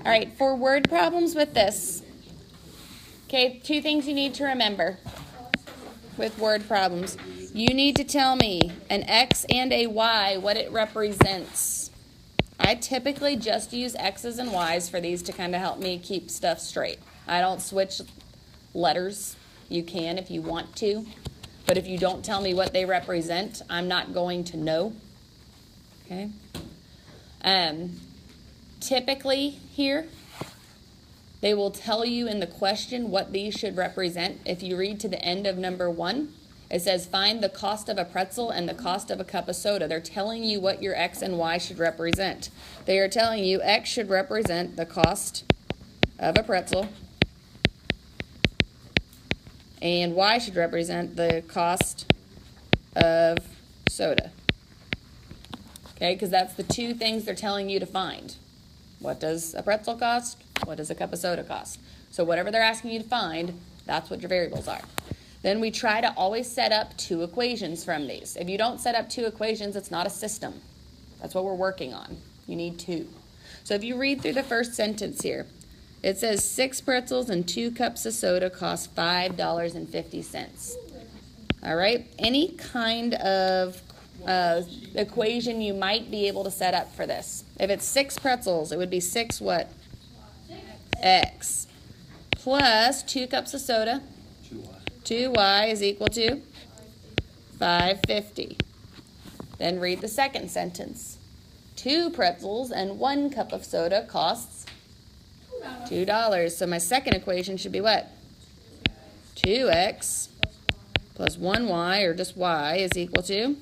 All right, for word problems with this, okay, two things you need to remember with word problems. You need to tell me an X and a Y, what it represents. I typically just use X's and Y's for these to kind of help me keep stuff straight. I don't switch letters. You can if you want to, but if you don't tell me what they represent, I'm not going to know. Okay? Typically here, they will tell you in the question what these should represent. If you read to the end of number 1, it says find the cost of a pretzel and the cost of a cup of soda. They're telling you what your X and Y should represent. They are telling you X should represent the cost of a pretzel and Y should represent the cost of soda. Okay, because that's the two things they're telling you to find. What does a pretzel cost? What does a cup of soda cost? So whatever they're asking you to find, that's what your variables are. Then we try to always set up 2 equations from these. If you don't set up 2 equations, it's not a system. That's what we're working on. You need 2. So if you read through the first sentence here, it says 6 pretzels and 2 cups of soda cost $5.50. All right? Any kind of equation you might be able to set up for this. If it's 6 pretzels, it would be 6 what? X. Plus 2 cups of soda. 2y is equal to 550. Then read the second sentence. 2 pretzels and 1 cup of soda costs $2. So my second equation should be what? 2x plus 1y, or just y, is equal to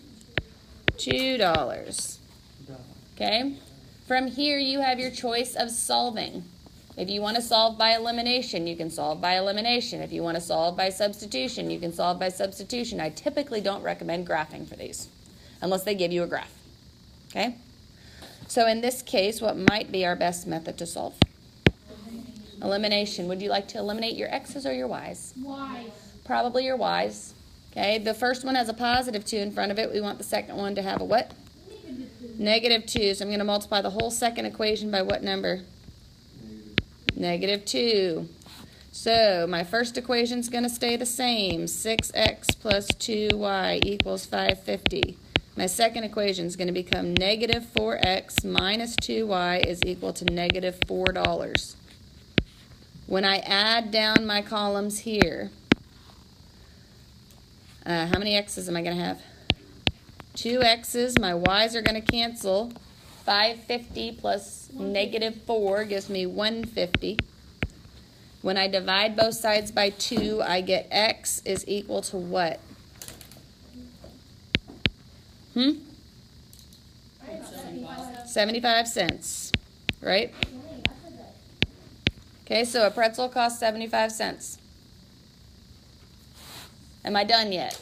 $2. Okay? From here, you have your choice of solving. If you want to solve by elimination, you can solve by elimination. If you want to solve by substitution, you can solve by substitution. I typically don't recommend graphing for these, unless they give you a graph. Okay? So in this case, what might be our best method to solve? Elimination. Would you like to eliminate your x's or your y's? Y's. Probably your y's. Okay, the first one has a positive 2 in front of it. We want the second one to have a what? Negative 2. So I'm going to multiply the whole second equation by what number? Negative 2. So my first equation is going to stay the same. 6x plus 2y equals 550. My second equation is going to become negative 4x minus 2y is equal to negative $4. When I add down my columns here, how many x's am I going to have? 2 x's. My y's are going to cancel. 550 plus negative 4 gives me 150. When I divide both sides by 2, I get x is equal to what? 75 cents, right? Okay, so a pretzel costs 75 cents. Am I done yet?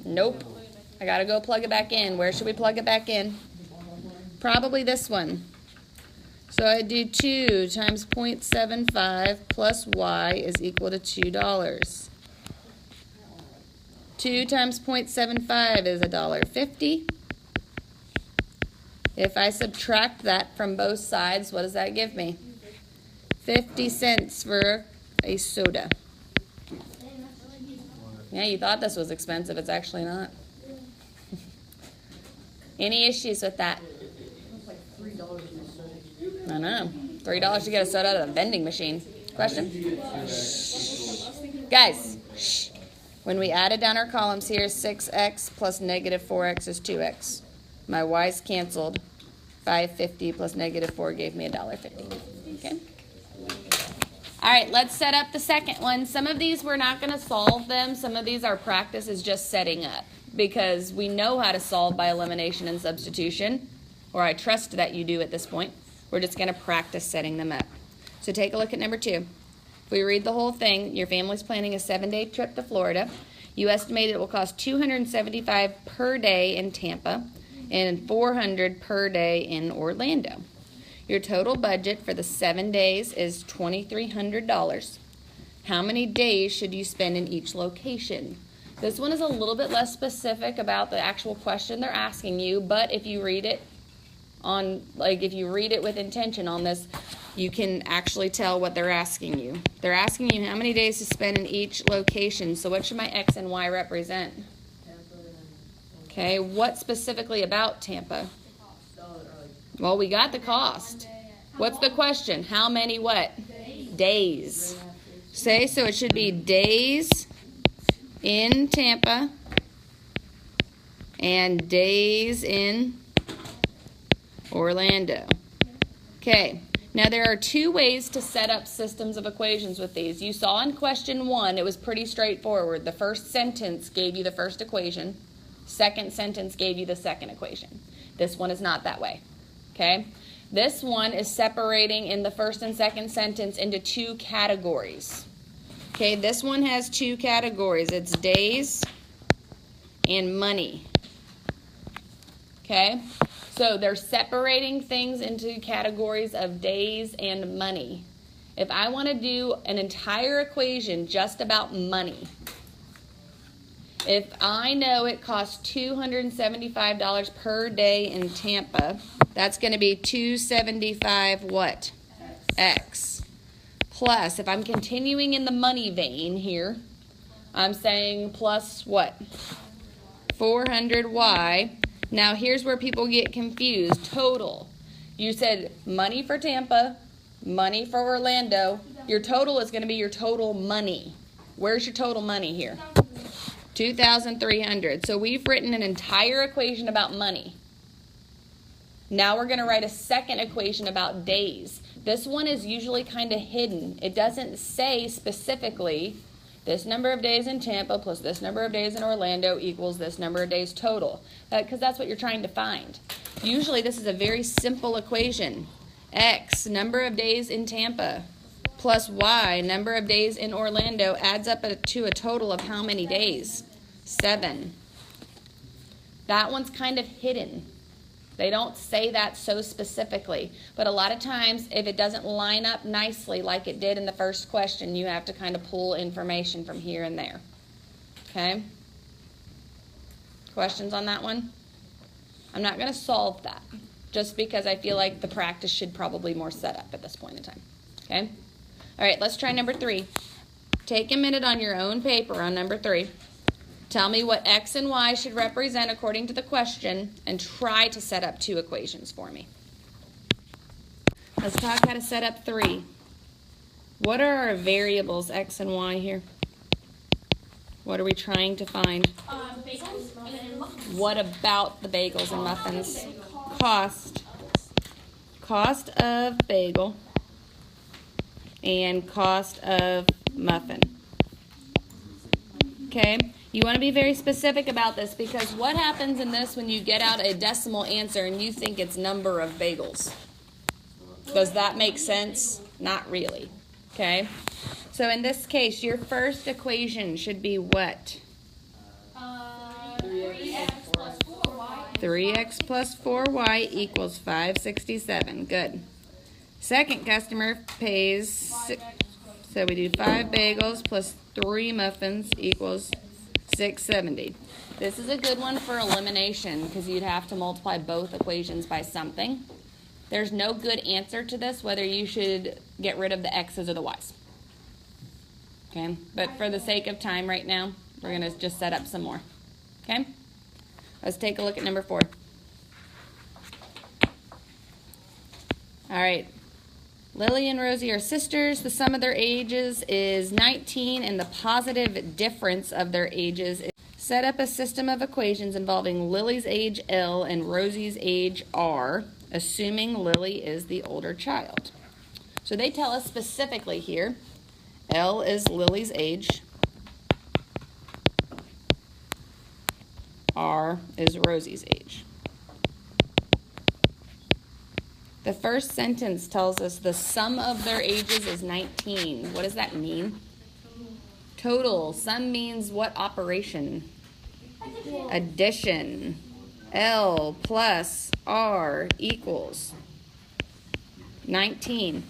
Nope. I got to go plug it back in. Where should we plug it back in? Probably this one. So I do 2 times 0.75 plus y is equal to $2. 2 times 0.75 is $1.50. If I subtract that from both sides, what does that give me? 50 cents for a soda. Yeah, you thought this was expensive. It's actually not. Any issues with that? I know. $3 to get a soda out of the vending machine. Question? Shh. Guys, shh. When we added down our columns here, 6x plus negative 4x is 2x. My y's canceled. 550 plus negative 4 gave me $1.50. Okay? All right, let's set up the second one. Some of these we're not going to solve them. Some of these our practice is just setting up because we know how to solve by elimination and substitution, or I trust that you do at this point. We're just going to practice setting them up. So take a look at number 2. If we read the whole thing, your family's planning a 7-day trip to Florida. You estimate it will cost $275 per day in Tampa and $400 per day in Orlando. Your total budget for the 7 days is $2,300. How many days should you spend in each location? This one is a little bit less specific about the actual question they're asking you, but if you read it, on, like, if you read it with intention on this, you can actually tell what they're asking you. They're asking you how many days to spend in each location. So what should my X and Y represent? Okay, what specifically about Tampa? Well, we got the cost. What's the question? How many what? Days. Say, so it should be days in Tampa and days in Orlando. Okay, now there are two ways to set up systems of equations with these. You saw in question 1, it was pretty straightforward. The first sentence gave you the first equation. Second sentence gave you the second equation. This one is not that way. Okay? This one is separating in the first and second sentence into two categories. Okay, this one has two categories. It's days and money. Okay? So they're separating things into categories of days and money. If I want to do an entire equation just about money, if I know it costs $275 per day in Tampa, that's going to be $275 what? X. Plus, if I'm continuing in the money vein here, I'm saying plus what? 400Y. Now, here's where people get confused. Total. You said money for Tampa, money for Orlando. Your total is going to be your total money. Where's your total money here? 2,300. So we've written an entire equation about money. Now we're going to write a second equation about days. This one is usually kind of hidden. It doesn't say specifically this number of days in Tampa plus this number of days in Orlando equals this number of days total, because that's what you're trying to find. Usually this is a very simple equation. X, number of days in Tampa, plus Y, number of days in Orlando, adds up to a total of how many days? 7. That one's kind of hidden. They don't say that so specifically. But a lot of times, if it doesn't line up nicely like it did in the first question, you have to kind of pull information from here and there. Okay? Questions on that one? I'm not going to solve that, just because I feel like the practice should probably more set up at this point in time. Okay? All right, let's try number 3. Take a minute on your own paper on number 3. Tell me what X and Y should represent according to the question, and try to set up 2 equations for me. Let's talk how to set up 3. What are our variables, X and Y here? What are we trying to find? What about the bagels and muffins? Cost. Cost of bagel and cost of muffin. Okay? You want to be very specific about this, because what happens in this when you get out a decimal answer and you think it's number of bagels? Does that make sense? Not really. Okay? So in this case, your first equation should be what? 3x plus 4y equals 567. Good. Second customer pays 6. So we do 5 bagels plus 3 muffins equals 670. This is a good one for elimination, because you'd have to multiply both equations by something. There's no good answer to this, whether you should get rid of the x's or the y's. Okay, but for the sake of time right now, we're going to just set up some more. Okay, let's take a look at number 4. All right. Lily and Rosie are sisters. The sum of their ages is 19, and the positive difference of their ages is. Set up a system of equations involving Lily's age L and Rosie's age R, assuming Lily is the older child. So they tell us specifically here, L is Lily's age, R is Rosie's age. The first sentence tells us the sum of their ages is 19. What does that mean? Total. Sum means what operation? Addition. L plus R equals 19.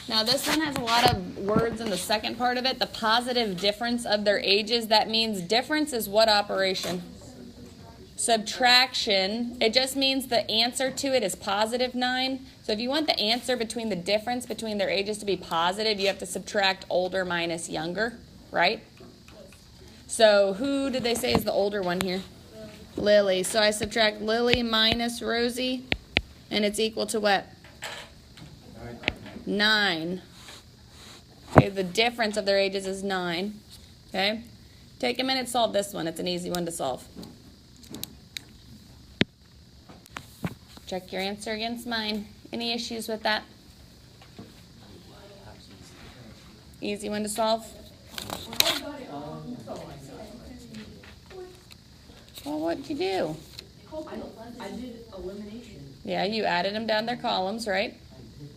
Now this one has a lot of words in the second part of it. The positive difference of their ages. That means difference is what operation? Subtraction, it just means the answer to it is positive 9. So if you want the answer between the difference between their ages to be positive, you have to subtract older minus younger, right? So who did they say is the older one here? Lily. So I subtract Lily minus Rosie, and it's equal to what? 9. Okay, the difference of their ages is 9. Okay? Take a minute to solve this one. It's an easy one to solve. Check your answer against mine. Any issues with that? Easy one to solve? Well, what did you do? I did elimination. Yeah, you added them down their columns, right?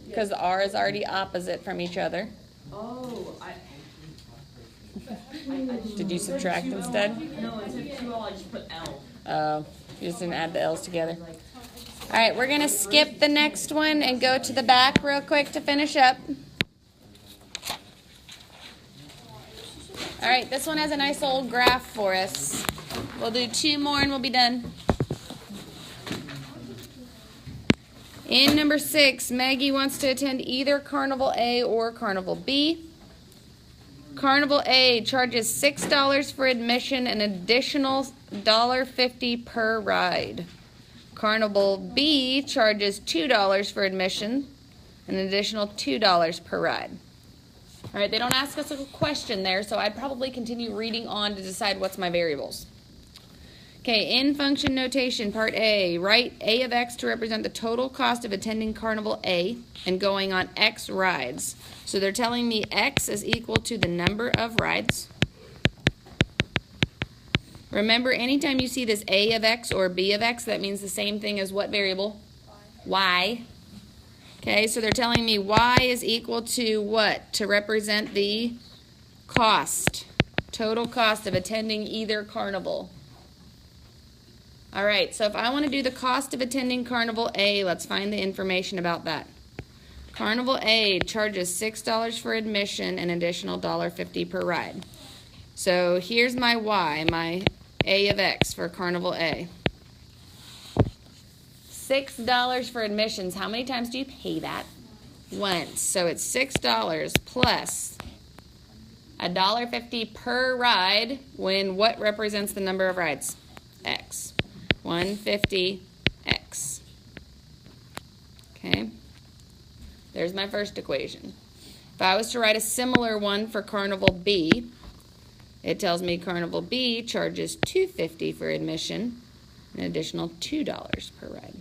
Because the R is already opposite from each other. Oh, I Did you subtract instead? No, instead of 2L, I just put L. Oh, you just didn't add the L's together. All right, we're going to skip the next one and go to the back real quick to finish up. All right, this one has a nice old graph for us. We'll do 2 more and we'll be done. In number 6, Maggie wants to attend either Carnival A or Carnival B. Carnival A charges $6 for admission and an additional $1.50 per ride. Carnival B charges $2 for admission and an additional $2 per ride. All right, they don't ask us a question there, so I'd probably continue reading on to decide what's my variables. Okay, in function notation, part A, write A of X to represent the total cost of attending Carnival A and going on X rides. So they're telling me X is equal to the number of rides. Remember, anytime you see this A of X or B of X, that means the same thing as what variable? Y. Okay, so they're telling me Y is equal to what? To represent the cost, total cost of attending either carnival. All right, so if I want to do the cost of attending Carnival A, let's find the information about that. Carnival A charges $6 for admission and an additional $1.50 per ride. So here's my Y, my A of X for Carnival A. $6 for admissions. How many times do you pay that? Once. So it's $6 plus $1.50 per ride when what represents the number of rides? X. 150x. Okay, there's my first equation. If I was to write a similar one for Carnival B, it tells me Carnival B charges $2.50 for admission, an additional $2 per ride.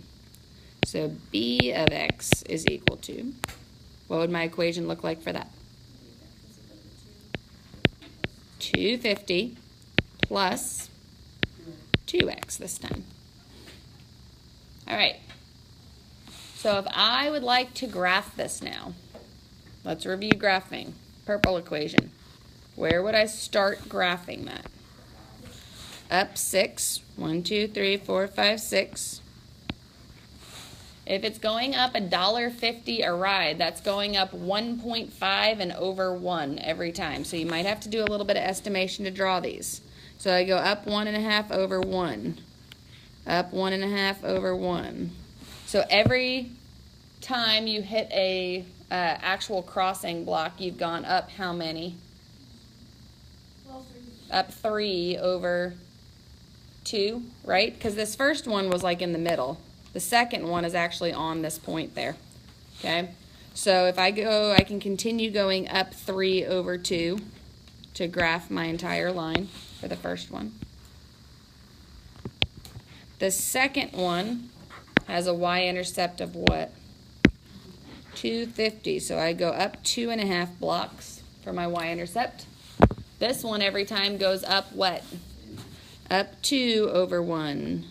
So B of X is equal to, what would my equation look like for that? $2.50 plus 2x this time. All right, so if I would like to graph this now, let's review graphing. Purple equation. Where would I start graphing that? Up 6. 1, 2, 3, 4, 5, 6. If it's going up $1.50 a ride, that's going up 1.5 and over 1 every time. So you might have to do a little bit of estimation to draw these. So I go up 1.5 over 1. Up 1.5 over 1. So every time you hit a actual crossing block, you've gone up how many? Up 3 over 2, right? Because this first one was like in the middle. The second one is actually on this point there. Okay? So if I go, I can continue going up 3 over 2 to graph my entire line for the first one. The second one has a y-intercept of what? 250. So I go up 2.5 blocks for my y-intercept. This one every time goes up what? Up 2 over 1.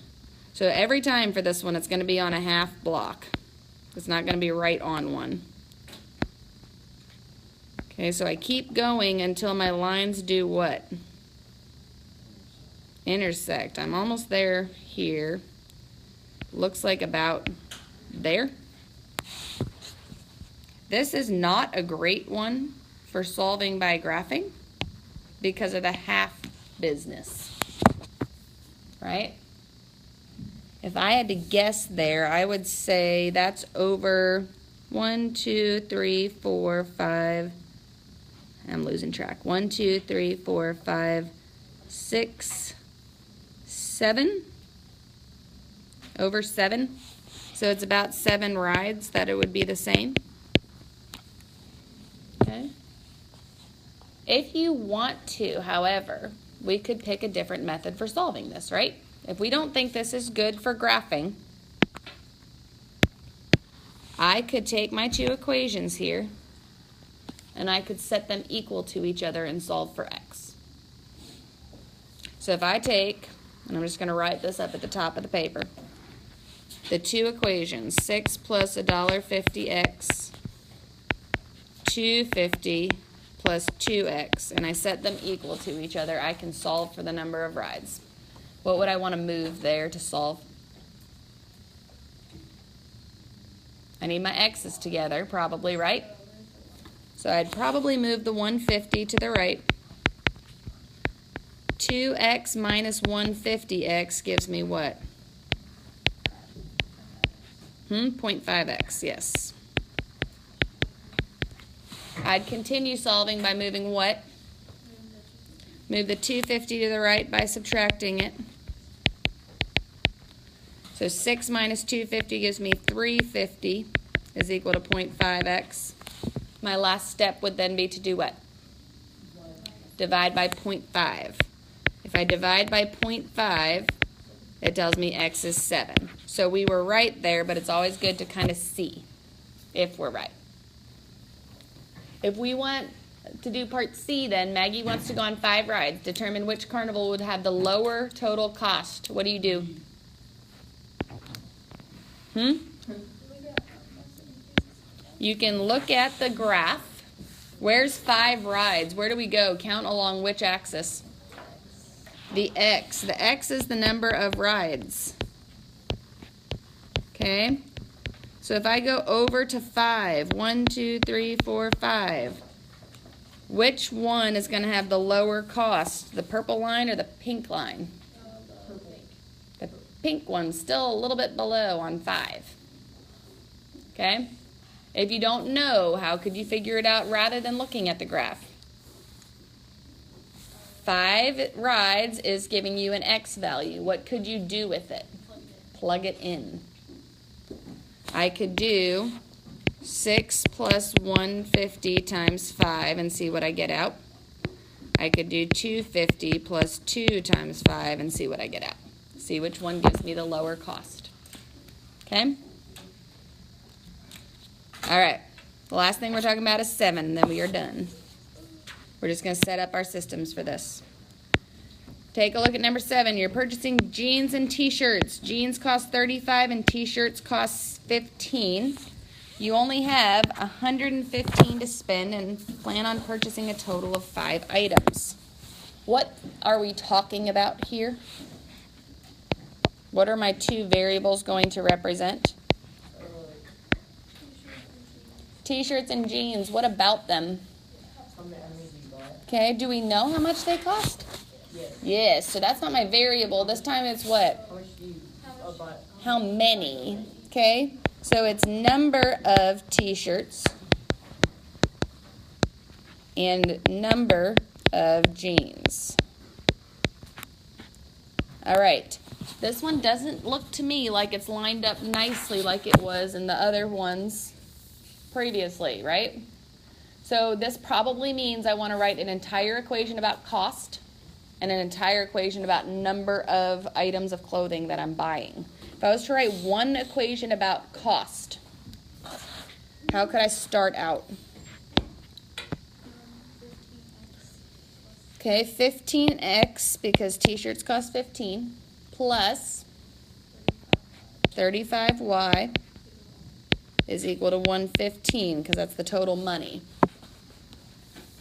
So every time for this one, it's going to be on a half block. It's not going to be right on 1. Okay, so I keep going until my lines do what? Intersect. I'm almost there here. Looks like about there. This is not a great one for solving by graphing because of the half business, right? If I had to guess there, I would say that's over 1, 2, 3, 4, 5. I'm losing track. 1, 2, 3, 4, 5, 6, 7. Over 7. So it's about 7 rides that it would be the same. Okay. If you want to, however, we could pick a different method for solving this, right? If we don't think this is good for graphing, I could take my two equations here and I could set them equal to each other and solve for x. So if I take, and I'm just going to write this up at the top of the paper, the two equations, 6 plus $1.50x, 250 plus 2x, and I set them equal to each other, I can solve for the number of rides. What would I want to move there to solve? I need my x's together, probably, right? So I'd probably move the 150 to the right. 2x minus 150x gives me what? 0.5x, yes. I'd continue solving by moving what? Move the 250 to the right by subtracting it. So 6 minus 250 gives me 350 is equal to 0.5x. My last step would then be to do what? Divide by 0.5. If I divide by 0.5, it tells me x is 7. So we were right there, but it's always good to kind of see if we're right. If we want to do part C, then Maggie wants to go on 5 rides. Determine which carnival would have the lower total cost. What do you do? You can look at the graph. Where's 5 rides? Where do we go? Count along which axis? The x. The x is the number of rides. Okay? So if I go over to 5, 1, 2, 3, 4, 5, which one is going to have the lower cost? The purple line or the pink line? The pink one's still a little bit below on 5. Okay? If you don't know, how could you figure it out rather than looking at the graph? 5 rides is giving you an x value. What could you do with it? Plug it in. I could do 6 plus 150 times 5 and see what I get out. I could do 250 plus 2 times 5 and see what I get out. See which one gives me the lower cost. Okay? All right. The last thing we're talking about is 7, and then we are done. We're just going to set up our systems for this. Take a look at number 7. You're purchasing jeans and t-shirts. Jeans cost $35 and t-shirts cost $15. You only have $115 to spend and plan on purchasing a total of 5 items. What are we talking about here? What are my 2 variables going to represent? T-shirts and jeans. What about them? Okay, do we know how much they cost? Yes, so that's not my variable. This time it's what? How many? Okay, so it's number of t-shirts and number of jeans. All right, this one doesn't look to me like it's lined up nicely like it was in the other ones previously, right? So this probably means I want to write an entire equation about cost and an entire equation about number of items of clothing that I'm buying. If I was to write one equation about cost, how could I start out? Okay, 15x, because t-shirts cost 15, plus 35y is equal to 115, because that's the total money.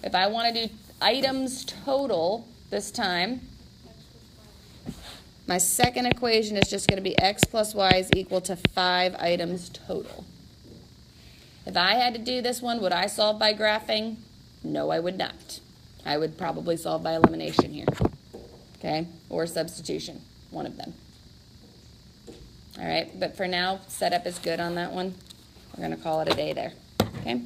If I want to do items total this time, my second equation is just going to be x plus y is equal to 5 items total. If I had to do this one, would I solve by graphing? No, I would not. I would probably solve by elimination here. Okay? Or substitution, one of them. All right, but for now, setup is good on that one. We're gonna call it a day there, okay?